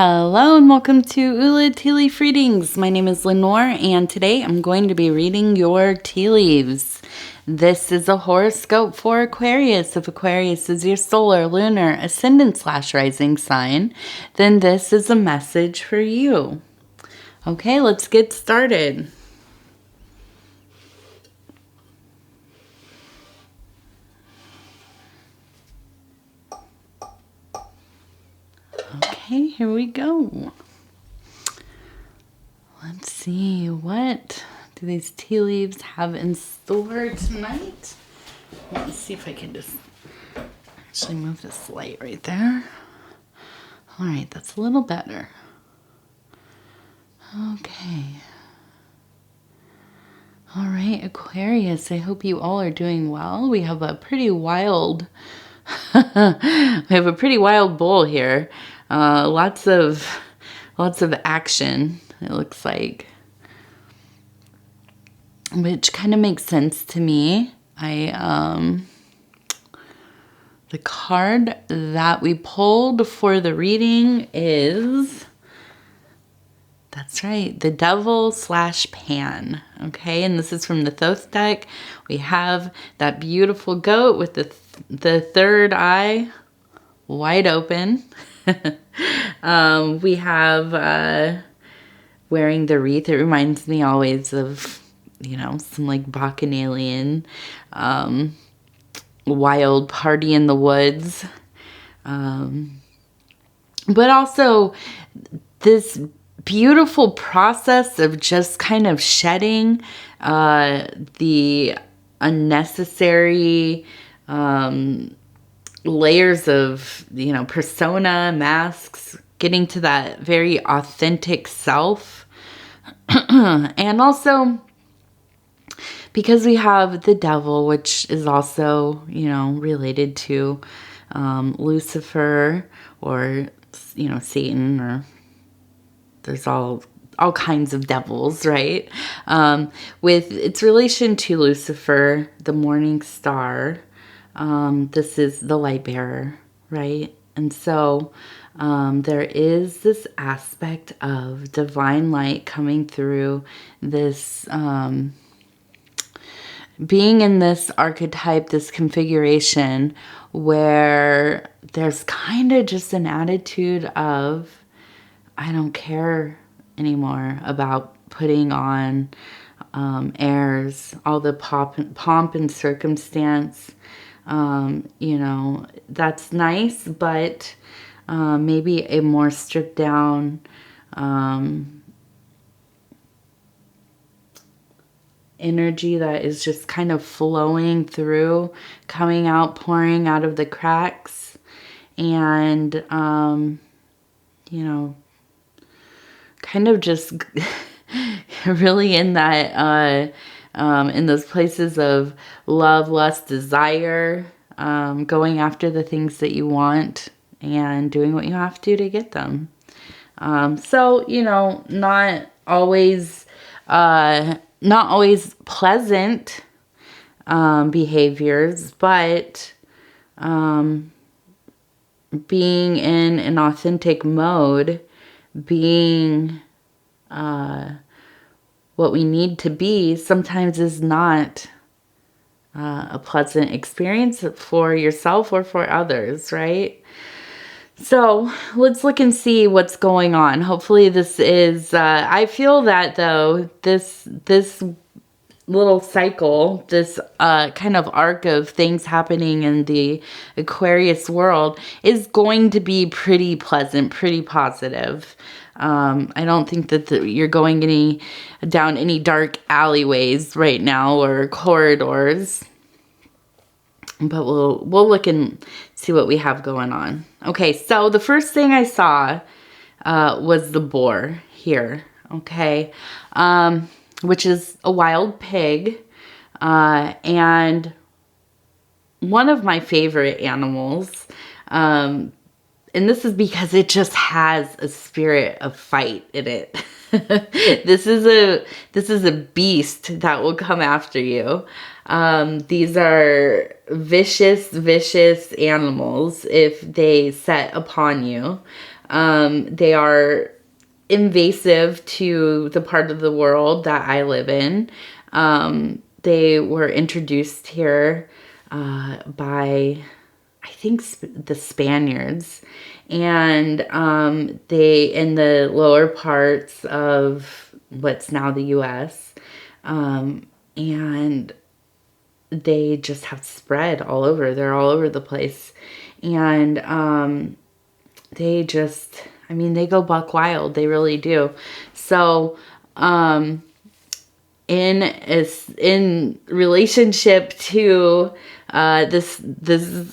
Hello and welcome to Ula Tea Leaf Readings. My name is Lenor and today I'm going to be reading your tea leaves. This is a horoscope for Aquarius. If Aquarius is your solar, lunar, ascendant/rising sign, then this is a message for you. Okay, let's get started. Okay, here we go. Let's see, what do these tea leaves have in store tonight? Let me see if I can just actually move this light right there. All right, that's a little better. Okay. All right, Aquarius, I hope you all are doing well. We have a pretty wild, bowl here. Lots of action, it looks like, which kind of makes sense to me. The card that we pulled for the reading is, that's right, the Devil/Pan. Okay, and this is from the Thoth deck. We have that beautiful goat with the third eye wide open. We have wearing the wreath. It reminds me always of, some like Bacchanalian wild party in the woods. But also this beautiful process of just kind of shedding the unnecessary layers of, persona, masks, getting to that very authentic self. And also because we have the devil, which is also, related to Lucifer or, Satan, or there's all kinds of devils, right? With its relation to Lucifer, the morning star, this is the light bearer, right? And so there is this aspect of divine light coming through this, being in this archetype, this configuration, where there's kind of just an attitude of, I don't care anymore about putting on airs, all the pomp and circumstance. That's nice, but maybe a more stripped down energy that is just kind of flowing through, coming out, pouring out of the cracks, and kind of just really in that in those places of love, lust, desire, going after the things that you want and doing what you have to get them. So, not always pleasant behaviors, but being in an authentic mode, being what we need to be, sometimes is not a pleasant experience for yourself or for others, right? So let's look and see what's going on. Hopefully this is, I feel that though, this little cycle, this kind of arc of things happening in the Aquarius world is going to be pretty pleasant, pretty positive. I don't think that you're going down any dark alleyways right now or corridors, but we'll look and see what we have going on. Okay, so the first thing I saw was the boar here. Okay, which is a wild pig, and one of my favorite animals. And this is because it just has a spirit of fight in it. This is a beast that will come after you. These are vicious animals if they set upon you. They are invasive to the part of the world that I live in. They were introduced here by, I think, the Spaniards. And they, in the lower parts of what's now the U.S., and they just have spread all over. They're all over the place. And they just, I mean, they go buck wild. They really do. So in relationship to this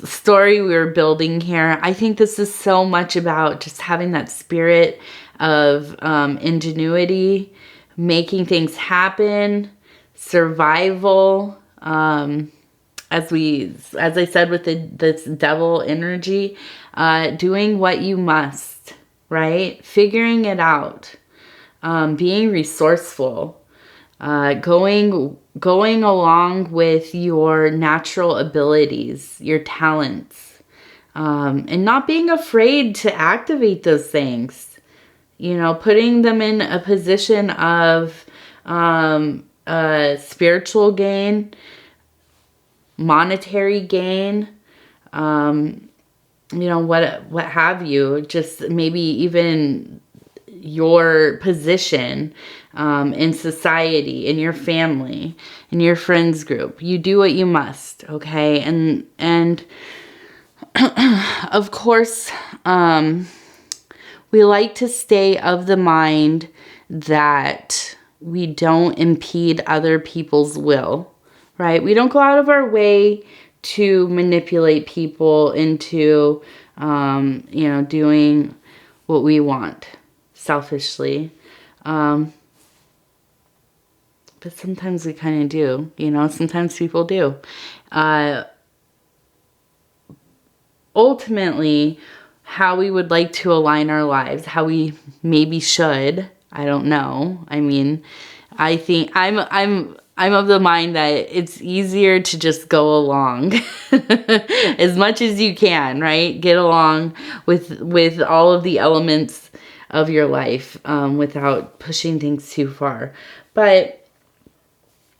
story we were building here, I think this is so much about just having that spirit of ingenuity, making things happen, survival. As I said with this devil energy, doing what you must, right? Figuring it out, being resourceful, going along with your natural abilities, your talents, and not being afraid to activate those things. You know, putting them in a position of spiritual gain, monetary gain, you know, what have you, just maybe even your position in society, in your family, in your friends group. You do what you must, okay? And of course, we like to stay of the mind that we don't impede other people's will, right? We don't go out of our way to manipulate people into, you know, doing what we want selfishly. But sometimes we kind of do, you know, sometimes people do. Ultimately, how we would like to align our lives, how we maybe should, I don't know. I mean, I think I'm of the mind that it's easier to just go along as much as you can, right? Get along with all of the elements of your life without pushing things too far. But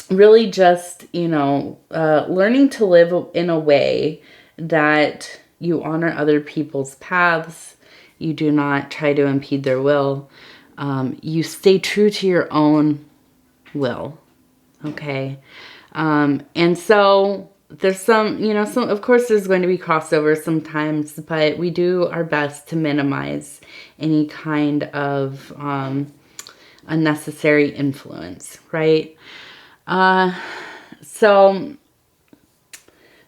really just, you know, learning to live in a way that you honor other people's paths. You do not try to impede their will. You stay true to your own will. Okay. And so there's some, you know, of course there's going to be crossover sometimes, but we do our best to minimize any kind of unnecessary influence, right? So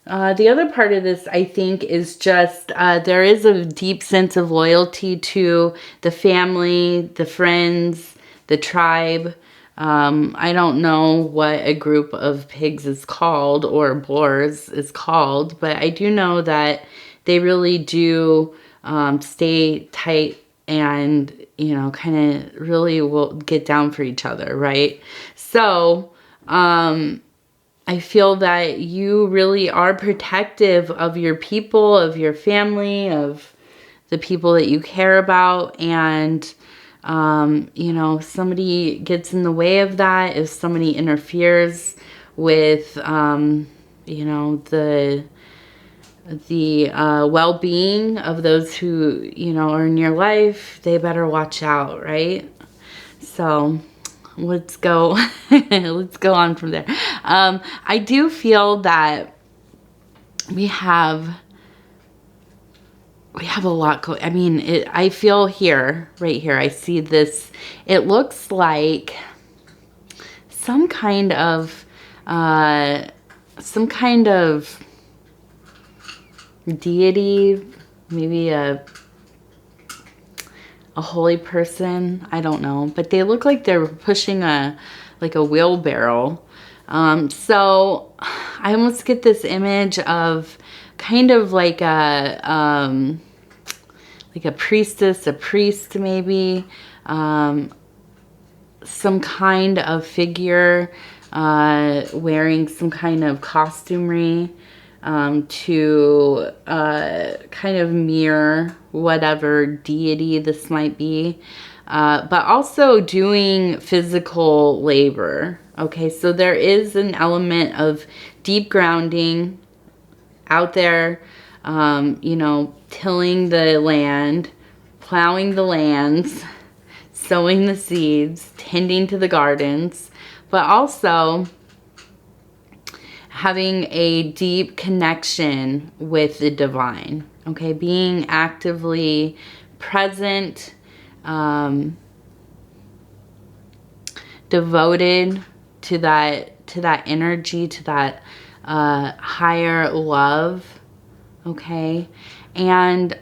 the other part of this, I think, is just there is a deep sense of loyalty to the family, the friends, the tribe. I don't know what a group of pigs is called or boars is called, but I do know that they really do stay tight and, you know, kind of really will get down for each other, right? So I feel that you really are protective of your people, of your family, of the people that you care about. And, you know, somebody gets in the way of that, if somebody interferes with, you know, the well-being of those who, you know, are in your life, they better watch out, right? So let's go let's go on from there. I do feel that we have a lot going. I mean, I feel here, right here, I see this. It looks like some kind of deity, maybe a holy person, I don't know, but they look like they're pushing a wheelbarrow. So I almost get this image of kind of like a priestess, a priest maybe, some kind of figure wearing some kind of costumery, to kind of mirror whatever deity this might be, but also doing physical labor. Okay, so there is an element of deep grounding out there, you know, tilling the land, plowing the lands, sowing the seeds, tending to the gardens, but also having a deep connection with the divine. Okay, being actively present, devoted to that energy, to that higher love. Okay, and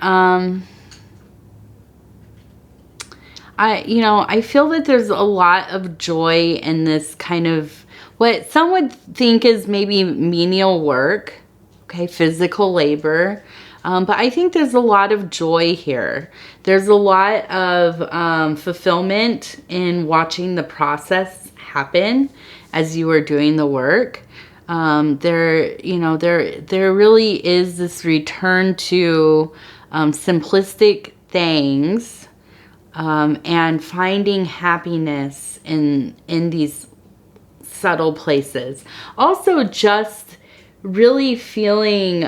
I feel that there's a lot of joy in this kind of what some would think is maybe menial work, okay, physical labor. But I think there's a lot of joy here. There's a lot of fulfillment in watching the process happen as you are doing the work. There really is this return to simplistic things, and finding happiness in these subtle places. Also, just really feeling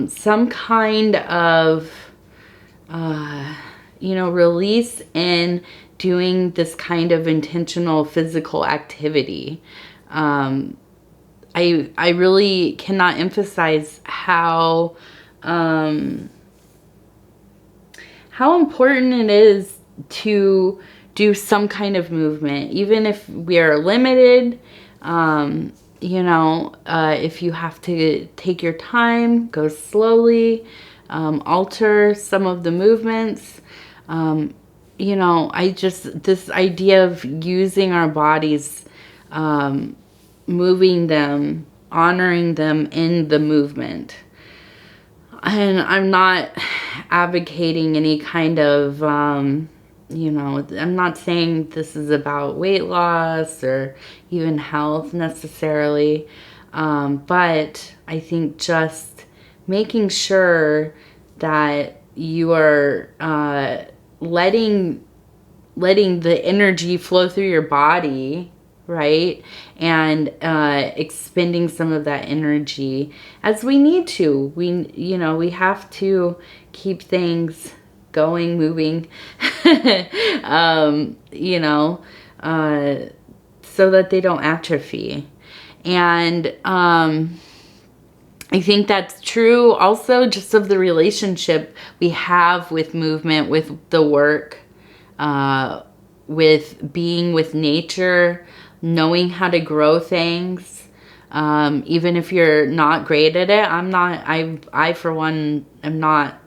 some kind of release in doing this kind of intentional physical activity. I really cannot emphasize how important it is to do some kind of movement, even if we are limited. If you have to take your time, go slowly, alter some of the movements. This idea of using our bodies, moving them, honoring them in the movement. And I'm not advocating any kind of, I'm not saying this is about weight loss or even health necessarily. But I think just making sure that you are letting the energy flow through your body, right? And expending some of that energy as we need to. We have to keep things going, moving, so that they don't atrophy. And I think that's true also just of the relationship we have with movement, with the work, with being with nature, knowing how to grow things. Even if you're not great at it, I for one am not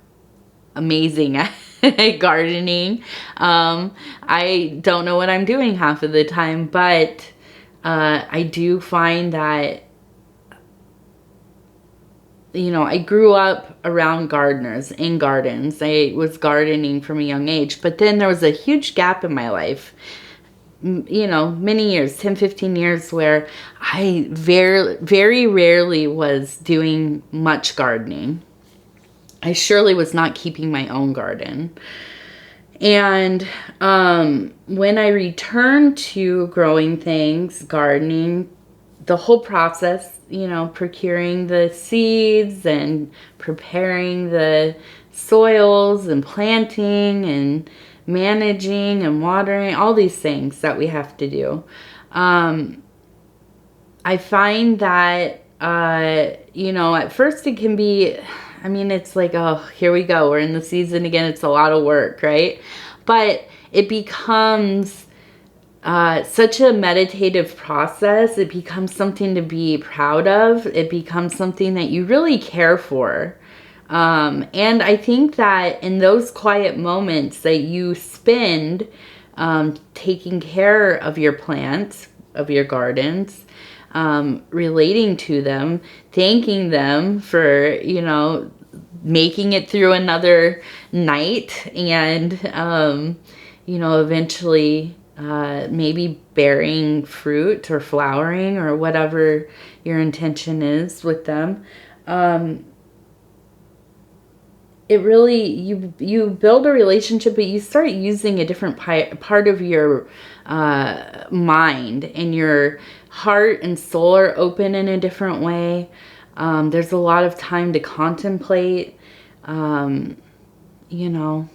amazing at gardening. I don't know what I'm doing half of the time, but I do find that I grew up around gardeners, in gardens. I was gardening from a young age, but then there was a huge gap in my life, many years, 10, 15 years, where I very, very rarely was doing much gardening. I surely was not keeping my own garden. And when I returned to growing things, gardening, the whole process, procuring the seeds and preparing the soils and planting and managing and watering, all these things that we have to do. I find that, at first it can be, it's like, oh, here we go. We're in the season again. It's a lot of work, right? But it becomes such a meditative process. It becomes something to be proud of. It becomes something that you really care for. And I think that in those quiet moments that you spend taking care of your plants, of your gardens, relating to them, thanking them for, making it through another night and, eventually maybe bearing fruit or flowering or whatever your intention is with them. it really, you build a relationship, but you start using a different part of your mind, and your heart and soul are open in a different way. There's a lot of time to contemplate. You know,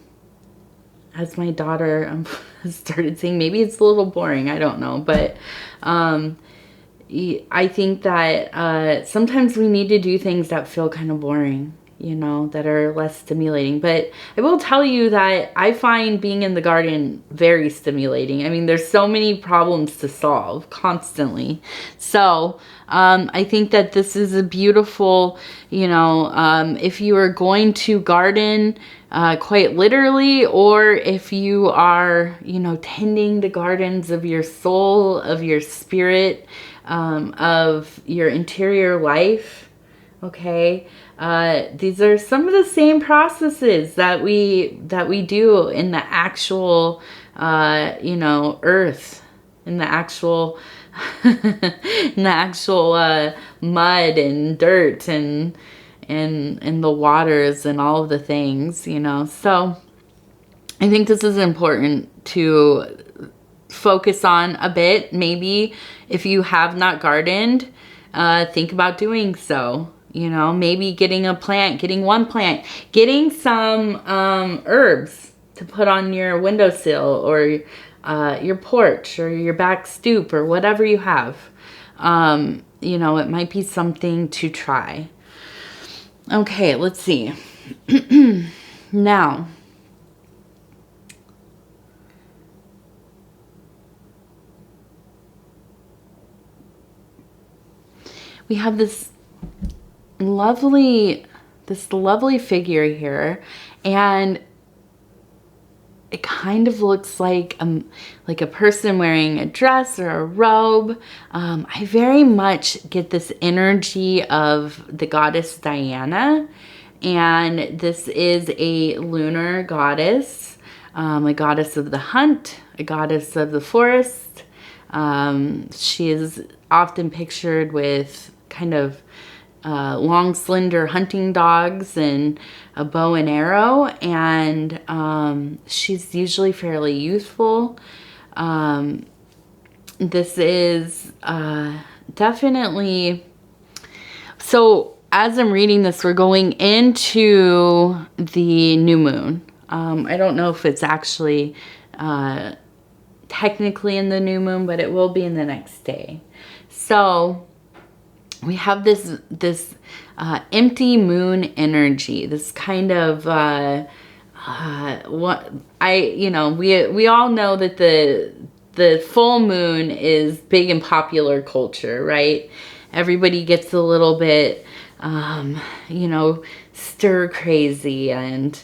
as my daughter started saying, maybe it's a little boring, I don't know, but I think that sometimes we need to do things that feel kind of boring, you know, that are less stimulating. But I will tell you that I find being in the garden very stimulating. I mean, there's so many problems to solve constantly. So I think that this is a beautiful, you know, if you are going to garden quite literally, or if you are, you know, tending the gardens of your soul, of your spirit, of your interior life. Okay, these are some of the same processes that we do in the actual, you know, earth, in the actual, in the actual mud and dirt and the waters and all of the things, you know. So I think this is important to focus on a bit. Maybe if you have not gardened, think about doing so. You know, maybe getting a plant, getting one plant, getting some herbs to put on your windowsill, or your porch, or your back stoop, or whatever you have. You know, it might be something to try. Okay, let's see. Now, we have this lovely figure here, and it kind of looks like a person wearing a dress or a robe. I very much get this energy of the goddess Diana, and this is a lunar goddess, a goddess of the hunt, a goddess of the forest. She is often pictured with kind of long, slender hunting dogs and a bow and arrow, and she's usually fairly youthful. This is definitely... So as I'm reading this, we're going into the new moon. I don't know if it's actually technically in the new moon, but it will be in the next day. So we have this empty moon energy, this kind of we all know that the full moon is big in popular culture, right? Everybody gets a little bit you know, stir crazy, and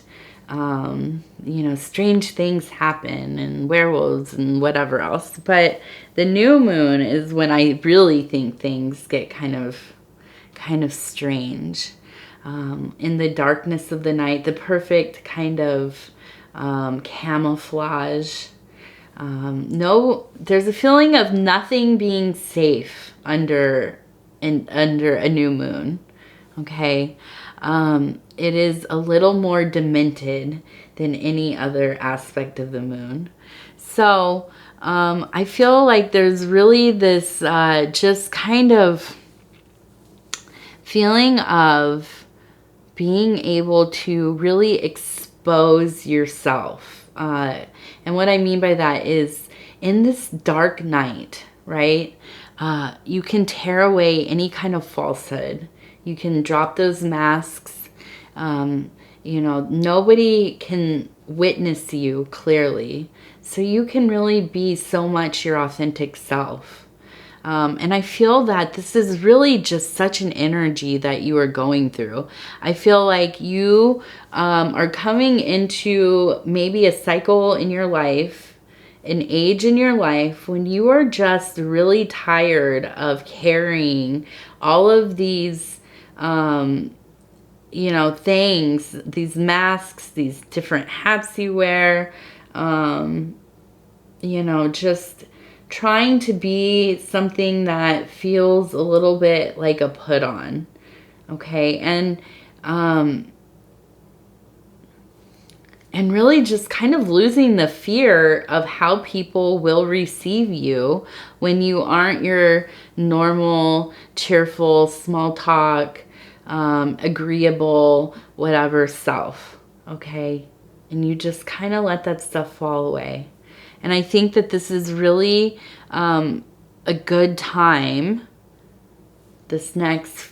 you know, strange things happen, and werewolves and whatever else. But the new moon is when I really think things get kind of strange. In the darkness of the night, the perfect kind of camouflage. There's a feeling of nothing being safe under a new moon. Okay. It is a little more demented than any other aspect of the moon. So I feel like there's really this just kind of feeling of being able to really expose yourself. And what I mean by that is, in this dark night, right, you can tear away any kind of falsehood. You can drop those masks. You know, nobody can witness you clearly. So you can really be so much your authentic self. And I feel that this is really just such an energy that you are going through. I feel like you are coming into maybe a cycle in your life, an age in your life, when you are just really tired of carrying all of these you know, things, these masks, these different hats you wear, you know, just trying to be something that feels a little bit like a put on. Okay. And really just kind of losing the fear of how people will receive you when you aren't your normal, cheerful, small talk, agreeable, whatever self. Okay. And you just kind of let that stuff fall away. And I think that this is really a good time, this next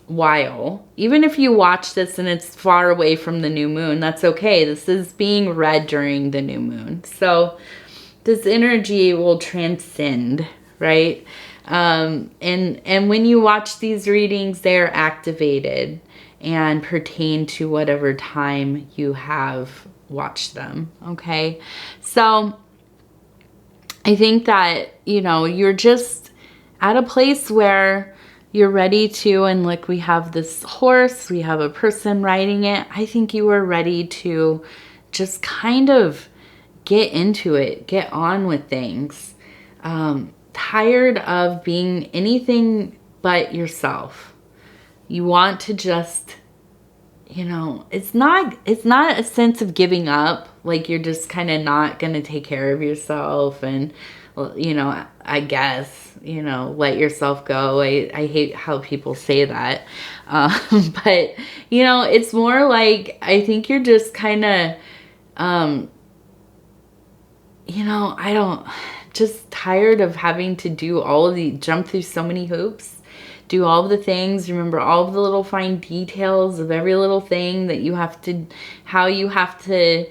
while. Even if you watch this and it's far away from the new moon, that's okay. This is being read during the new moon. So this energy will transcend, right? And when you watch these readings, they're activated and pertain to whatever time you have watched them, okay? So I think that, you know, you're just at a place where you're ready to, and like we have this horse, we have a person riding it. I think you are ready to just kind of get into it, get on with things. Tired of being anything but yourself. You want to just, you know, it's not a sense of giving up, like you're just kind of not going to take care of yourself and, you know, I guess, you know, let yourself go. I hate how people say that. But, you know, it's more like, I think you're just kind of, you know, just tired of having to do all of the, jump through so many hoops, do all of the things, remember all of the little fine details of every little thing that you have to, how you have to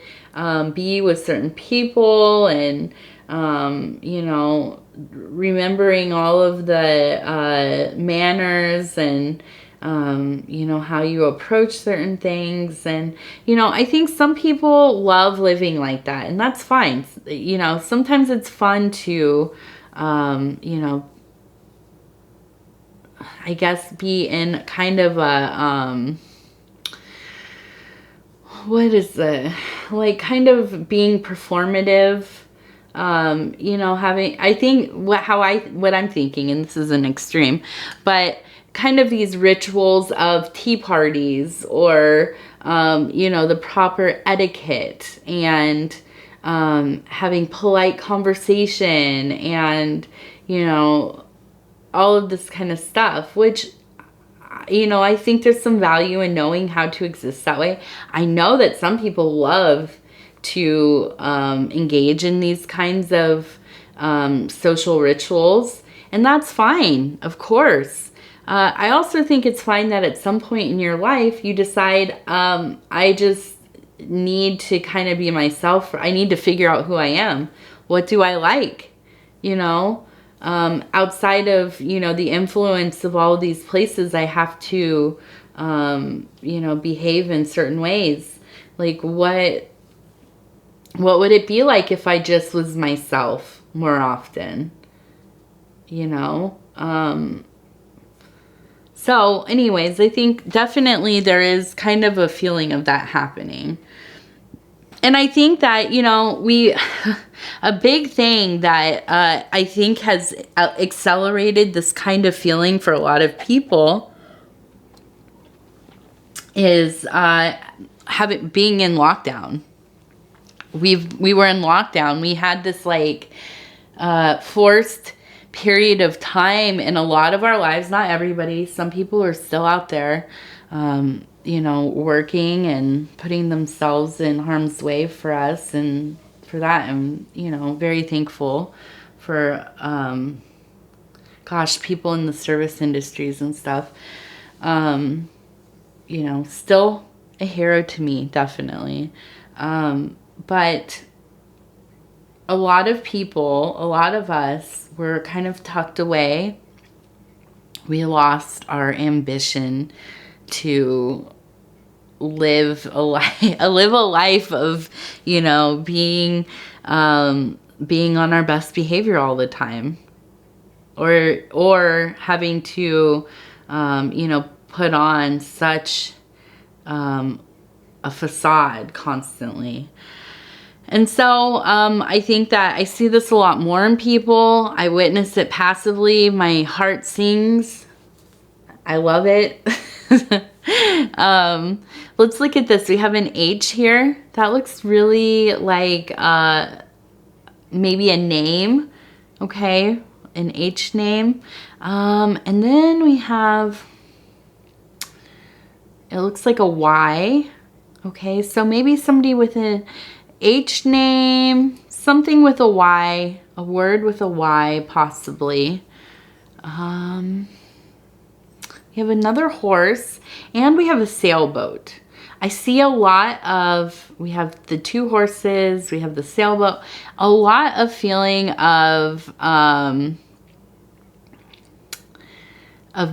be with certain people, and, you know, remembering all of the manners and, you know, how you approach certain things. And, you know, I think some people love living like that, and that's fine. You know, sometimes it's fun to, you know, I guess be in kind of a, what is the, like kind of being performative, you know, having, I think what I'm thinking, and this is an extreme, but kind of these rituals of tea parties, or, you know, the proper etiquette, and having polite conversation, and, you know, all of this kind of stuff, which, you know, I think there's some value in knowing how to exist that way. I know that some people love to engage in these kinds of social rituals, and that's fine, of course. I also think it's fine that at some point in your life you decide, I just need to kind of be myself. I need to figure out who I am. What do I like? You know, outside of, you know, the influence of all of these places, I have to, you know, behave in certain ways. Like what would it be like if I just was myself more often? You know? So anyways, I think definitely there is kind of a feeling of that happening. And I think that, you know, a big thing that I think has accelerated this kind of feeling for a lot of people is being in lockdown. We were in lockdown. We had this like forced period of time in a lot of our lives. Not everybody. Some people are still out there, you know, working and putting themselves in harm's way for us, and for that I'm, you know, very thankful for, gosh, people in the service industries and stuff. You know, still a hero to me, definitely. But a lot of people, a lot of us were kind of tucked away. We lost our ambition to live a life of, you know, being on our best behavior all the time, or having to, you know, put on such a facade constantly. And so I think that I see this a lot more in people. I witness it passively. My heart sings. I love it. Let's look at this. We have an H here. That looks really like maybe a name. Okay, an H name. And then we have, it looks like a Y. Okay, so maybe somebody with an H name, something with a Y, a word with a Y possibly. We have another horse, and we have a sailboat. I see a lot of, we have the two horses, we have the sailboat, a lot of feeling of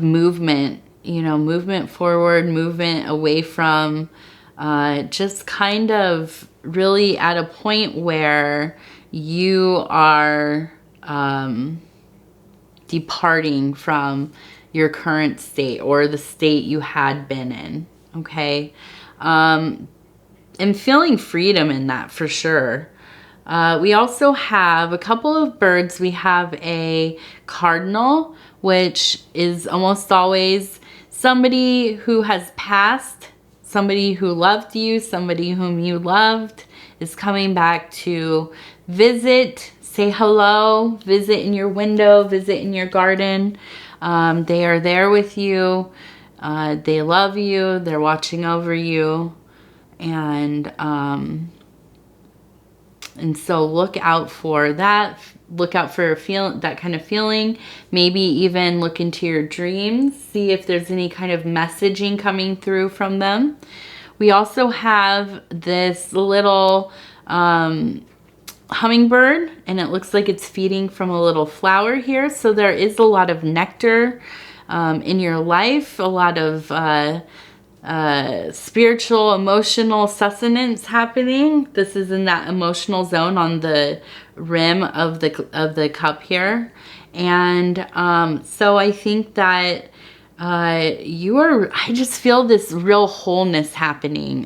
movement, you know, movement forward, movement away from, just kind of really at a point where you are departing from your current state or the state you had been in, okay? And feeling freedom in that for sure. We also have a couple of birds. We have a cardinal, which is almost always somebody who has passed, somebody who loved you, somebody whom you loved is coming back to visit, say hello, visit in your window, visit in your garden. They are there with you. They love you. They're watching over you. And so look out for that. Look out for that kind of feeling. Maybe even look into your dreams. See if there's any kind of messaging coming through from them. We also have this little hummingbird, and it looks like it's feeding from a little flower here. So there is a lot of nectar in your life, a lot of spiritual, emotional sustenance happening. This is in that emotional zone on the rim of the cup here. And so I think that I just feel this real wholeness happening.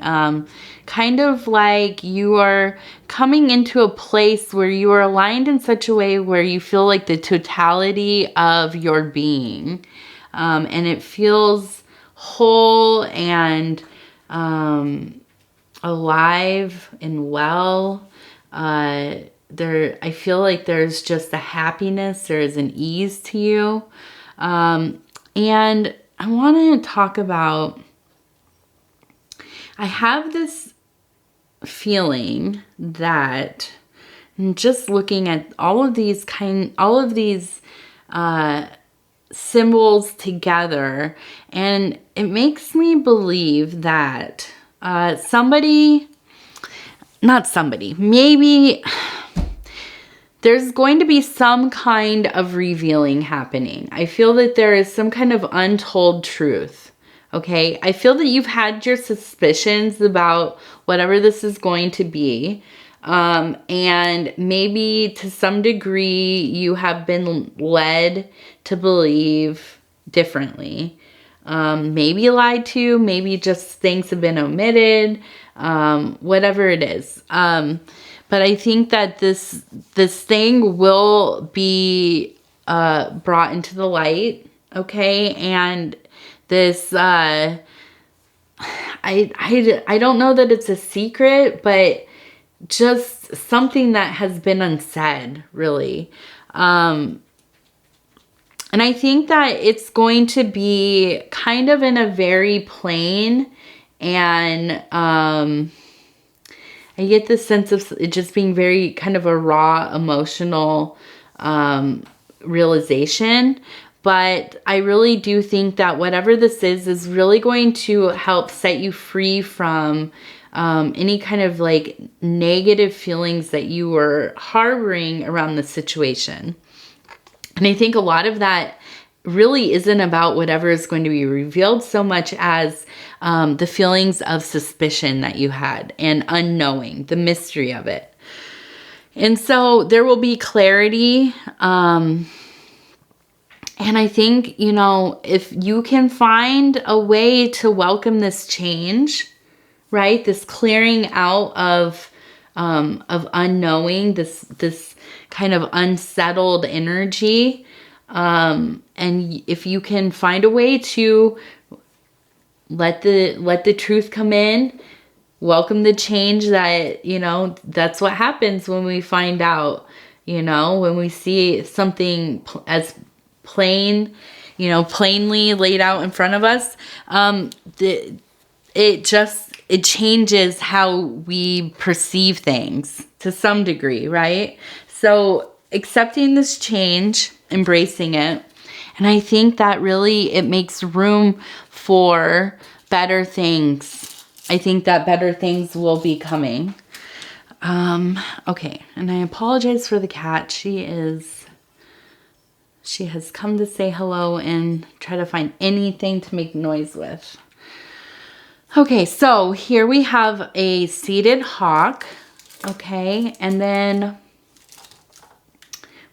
Kind of like you are coming into a place where you are aligned in such a way where you feel like the totality of your being. And it feels whole and alive and well. I feel like there's just a happiness, there is an ease to you. And I want to talk about, I have this feeling that just looking at all of these symbols together, and it makes me believe that maybe there's going to be some kind of revealing happening. I feel that there is some kind of untold truth. Okay, I feel that you've had your suspicions about whatever this is going to be. And maybe to some degree you have been led to believe differently. Maybe lied to, maybe just things have been omitted, whatever it is. But I think that this thing will be brought into the light, okay? And this, I don't know that it's a secret, but just something that has been unsaid, really. And I think that it's going to be kind of in a very plain and I get this sense of it just being very kind of a raw emotional realization. But I really do think that whatever this is really going to help set you free from any kind of like negative feelings that you were harboring around the situation. And I think a lot of that really isn't about whatever is going to be revealed so much as the feelings of suspicion that you had and unknowing, the mystery of it. And so there will be clarity. And I think, you know, if you can find a way to welcome this change, right? This clearing out of unknowing, this kind of unsettled energy. And if you can find a way to let the truth come in. Welcome the change that, that's what happens when we find out, when we see something as plain, plainly laid out in front of us. It changes how we perceive things to some degree, right? So accepting this change, embracing it, and I think that really it makes room for better things. I think that better things will be coming. Okay, and I apologize for the cat. She has come to say hello and try to find anything to make noise with. Okay, so here we have a seated hawk, okay, and then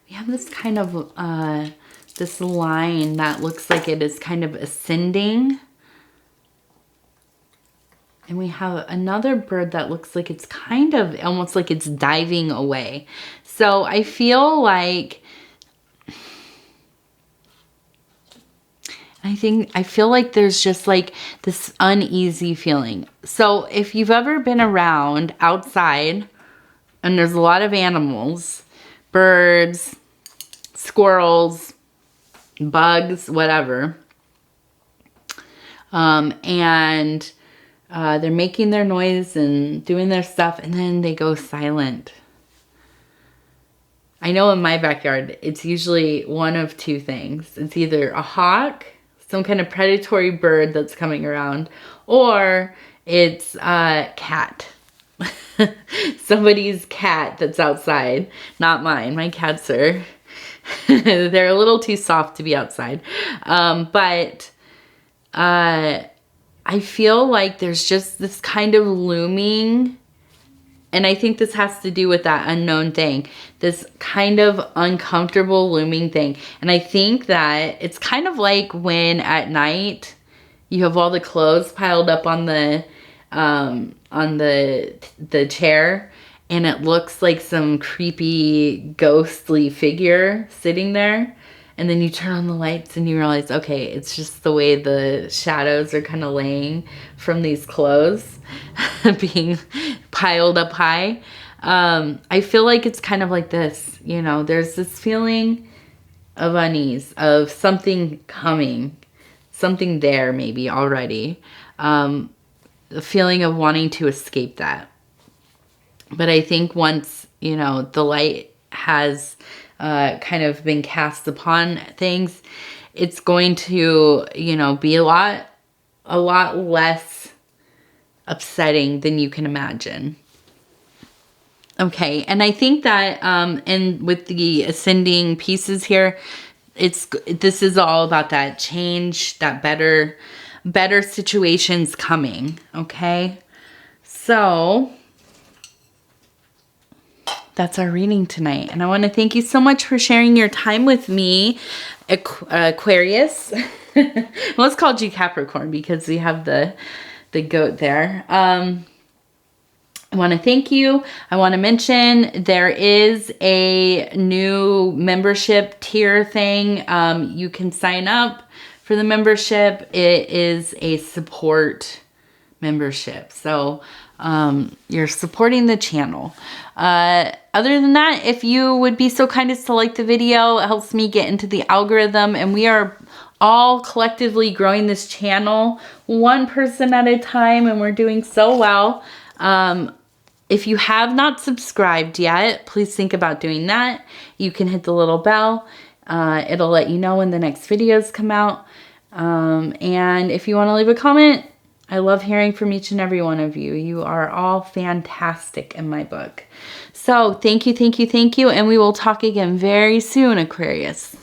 we have this kind of, this line that looks like it is kind of ascending. And we have another bird that looks like it's kind of almost like it's diving away. So I feel like, there's just like this uneasy feeling. So if you've ever been around outside and there's a lot of animals, birds, squirrels, bugs, whatever, and they're making their noise and doing their stuff, and then they go silent. I know in my backyard, it's usually one of two things. It's either a hawk, some kind of predatory bird that's coming around, or it's a cat. Somebody's cat that's outside. Not mine. My cats are, they're a little too soft to be outside. But I feel like there's just this kind of looming, and I think this has to do with that unknown thing, this kind of uncomfortable looming thing. And I think that it's kind of like when at night you have all the clothes piled up on the chair, and it looks like some creepy ghostly figure sitting there. And then you turn on the lights and you realize, okay, it's just the way the shadows are kind of laying from these clothes being piled up high. I feel like it's kind of like this, there's this feeling of unease, of something coming, something there maybe already. The feeling of wanting to escape that. But I think once, the light has kind of been cast upon things, it's going to, be a lot less upsetting than you can imagine. Okay, and I think that, and with the ascending pieces here, this is all about that change, that better situations coming. Okay, so that's our reading tonight. And I want to thank you so much for sharing your time with me, Aquarius. I almost called you Capricorn because we have the goat there. I want to thank you. I want to mention there is a new membership tier thing. You can sign up for the membership. It is a support membership. So you're supporting the channel. Other than that, if you would be so kind as to like the video, it helps me get into the algorithm, and we are all collectively growing this channel one person at a time, and we're doing so well. If you have not subscribed yet, please think about doing that. You can hit the little bell. It'll let you know when the next videos come out. And if you want to leave a comment, I love hearing from each and every one of you. You are all fantastic in my book. So thank you, thank you, thank you. And we will talk again very soon, Aquarius.